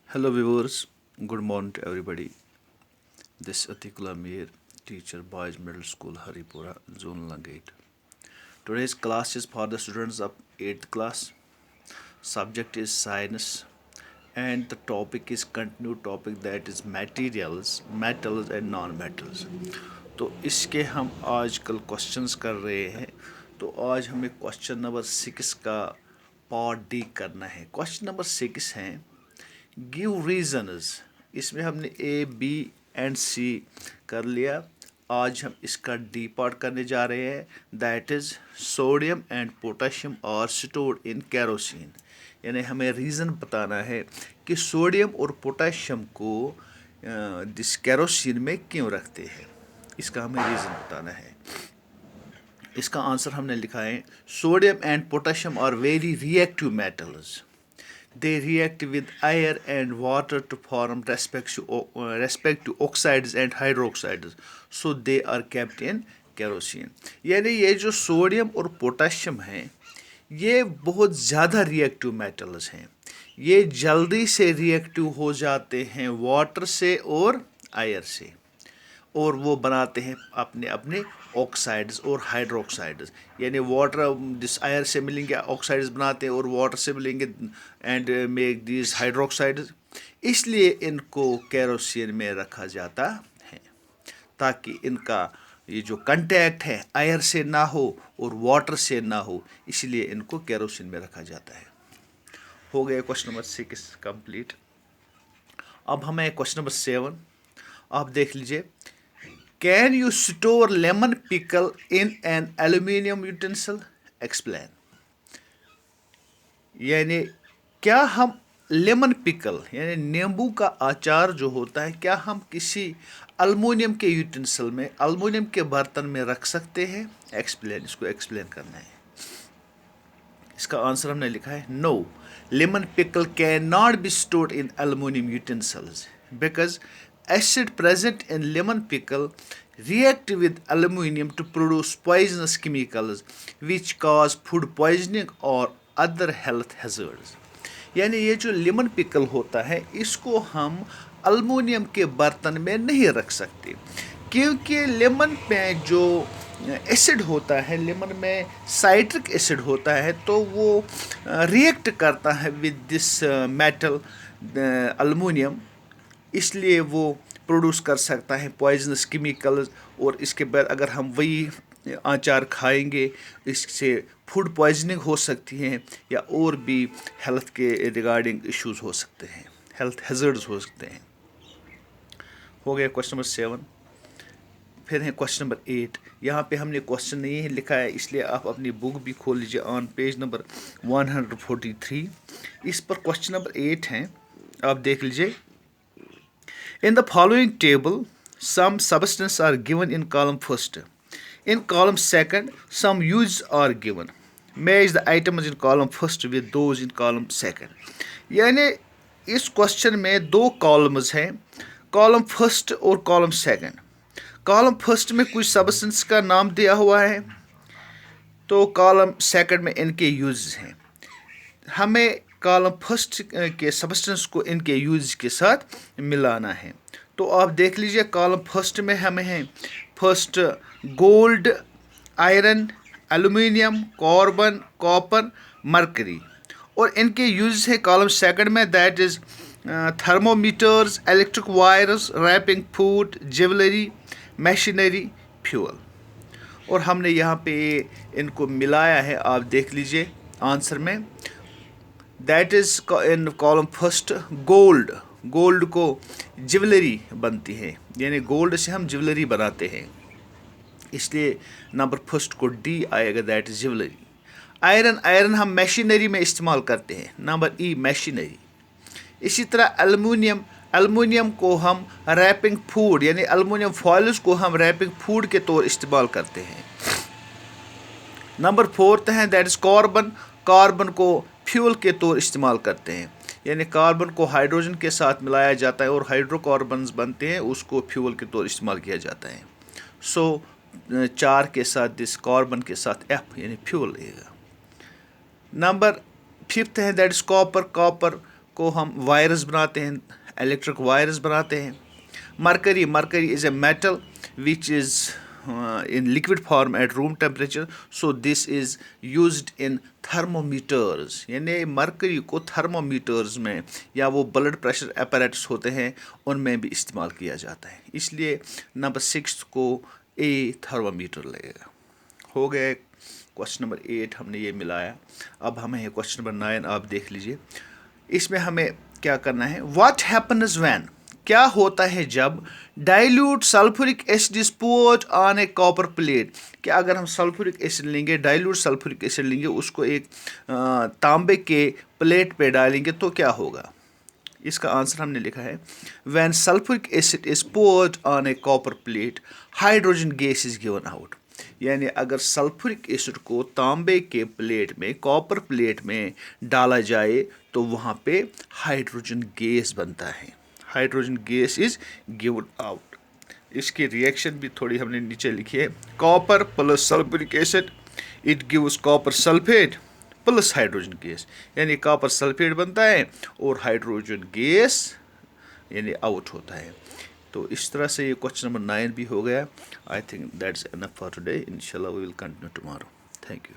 Hello viewers, good morning to everybody. This is Atikul Amir, teacher, Boys Middle School, Haripura, Zone Langate. Today's class is for the students of 8th class. Subject is science and the topic is continued topic that is materials, metals and non-metals. तो इसके हम आज कल questions कर रहे हैं. तो आज हमें क्वेश्चन नंबर 6 का पार्ट डी करना है. क्वेश्चन नंबर 6 है गिव रीजनस. इसमें हमने ए बी एंड सी कर लिया. आज हम इसका डी पार्ट करने जा रहे हैं. That is sodium and potassium are stored in kerosene. यानी हमें रीज़न बताना है कि सोडियम और पोटेशियम को दिस केरोसिन में क्यों रखते हैं. इसका हमें रीज़न बताना है. इसका आंसर हमने लिखा है sodium and potassium are very reactive metals. They react with air and water to form respective oxides and hydroxides. So they are kept in kerosene. यानी ये जो सोडियम और पोटेशियम हैं ये बहुत ज़्यादा रिएक्टिव मेटल्स हैं. ये जल्दी से रिएक्टिव हो जाते हैं वाटर से और एयर से, और वो बनाते हैं अपने अपने ऑक्साइड्स और हाइड्रोक्साइड्स. यानी वाटर जिस एयर से मिलेंगे ऑक्साइड्स बनाते हैं और वाटर से मिलेंगे एंड मेक दिस हाइड्रोक्साइड्स. इसलिए इनको केरोसिन में रखा जाता है ताकि इनका ये जो कंटैक्ट है एयर से ना हो और वाटर से ना हो, इसलिए इनको केरोसिन में रखा जाता है. हो गया क्वेश्चन नंबर 6 कंप्लीट. अब हमें क्वेश्चन नंबर 7 आप देख लीजिए. Can you store lemon pickle in an aluminium utensil? Explain. यानी क्या हम लेमन पिकल यानी नींबू का अचार जो होता है क्या हम किसी अल्मुनियम के यूटेंसिल में अल्मुनियम के बर्तन में रख सकते हैं. एक्सप्लेन. इसको एक्सप्लेन करना है. इसका आंसर हमने लिखा है no. Lemon pickle can not be stored in aluminium utensils because acid present in lemon pickle react with aluminum to produce poisonous chemicals which cause food poisoning or other health hazards. यानी ये जो lemon pickle होता है इसको हम aluminium के बर्तन में नहीं रख सकते क्योंकि लेमन में जो एसिड होता है, लेमन में साइट्रिक एसिड होता है, तो वो रिएक्ट करता है विद दिस मेटल अल्मुनियम. इसलिए वो प्रोड्यूस कर सकता है पॉइजनस केमिकल्स, और इसके बाद अगर हम वही अचार खाएंगे इससे फूड पॉइजनिंग हो सकती है या और भी हेल्थ के रिगार्डिंग इश्यूज हो सकते हैं, हेल्थ हैजर्ड्स हो सकते हैं. हो गया क्वेश्चन नंबर 7. फिर है क्वेश्चन नंबर 8. यहाँ पे हमने क्वेश्चन नहीं लिखा है इसलिए आप अपनी बुक भी खोल लीजिए ऑन पेज नंबर 143. इस पर क्वेश्चन नंबर 8 हैं, आप देख लीजिए. In the following table, some substances are given in column first. In column second, some uses are given. Match the items in column first with those in column second. यानी इस question में दो columns हैं, column first और column second. Column first में कुछ substance का नाम दिया हुआ है, तो कॉलम सेकंड में इनके यूजेस हैं. हमें कॉलम फर्स्ट के सब्सटेंस को इनके यूज के साथ मिलाना है. तो आप देख लीजिए कॉलम फर्स्ट में हमें है first gold, iron, aluminium, carbon, copper, mercury, और इनके यूज है कॉलम सेकंड में that is thermometers, electric wires, wrapping food, jewellery, machinery, fuel. और हमने यहाँ पे इनको मिलाया है, आप देख लीजिए आंसर में. That is in column first gold. Gold को ज्वेलरी बनती है, यानी गोल्ड से हम ज्वेलरी बनाते हैं, इसलिए नंबर फर्स्ट को डी आएगा, that is jewellery. Iron, iron हम मशीनरी में इस्तेमाल करते हैं, नंबर ई मशीनरी. इसी तरह एल्युमिनियम, एल्युमिनियम को हम रैपिंग फूड यानी एल्युमिनियम फॉइल्स को हम रैपिंग फूड के तौर इस्तेमाल करते हैं. नंबर फोर्थ है दैट इज़ कार्बन. कार्बन को फ्यूल के तौर इस्तेमाल करते हैं, यानी कार्बन को हाइड्रोजन के साथ मिलाया जाता है और हाइड्रोकार्बन्स बनते हैं, उसको फ्यूल के तौर इस्तेमाल किया जाता है. सो 4 के साथ दिस कार्बन के साथ एफ यानी फ्यूल रहेगा. नंबर 5 है दैट इज़ कॉपर. कॉपर को हम वायर्स बनाते हैं, इलेक्ट्रिक वायर्स बनाते हैं. Mercury is a metal which is in liquid form at room temperature. So this is used in thermometers. यानी मरकरी को थर्मोमीटर्स में या वो ब्लड प्रेशर apparatus होते हैं उनमें भी इस्तेमाल किया जाता है. इसलिए नंबर 6 को ए थर्मोमीटर लगेगा. हो गया क्वेश्चन नंबर 8 हमने ये मिलाया. अब हमें ये क्वेश्चन नंबर 9 आप देख लीजिए. इसमें हमें क्या करना है. व्हाट हैपन्स व्हेन, क्या होता है जब dilute sulphuric acid is poured on A copper plate. कि अगर हम सल्फ्यूरिक एसिड लेंगे, डाइल्यूट सल्फ्यूरिक एसिड लेंगे, उसको एक तांबे के प्लेट पे डालेंगे तो क्या होगा. इसका आंसर हमने लिखा है when sulphuric acid is poured on A copper plate hydrogen gas is given out. यानी अगर सल्फ्यूरिक एसिड को तांबे के प्लेट में, कॉपर प्लेट में डाला जाए तो वहाँ पे हाइड्रोजन गैस बनता है. Hydrogen gas is given out. इसकी रिएक्शन भी थोड़ी हमने नीचे लिखी है. Copper plus sulphuric acid it gives copper sulphate plus hydrogen gas. यानी कॉपर सल्फेट बनता है और हाइड्रोजन गैस यानी आउट होता है. तो इस तरह से ये क्वेश्चन नंबर 9 भी हो गया. I think that's enough for today. इंशाल्लाह we will continue tomorrow. Thank you.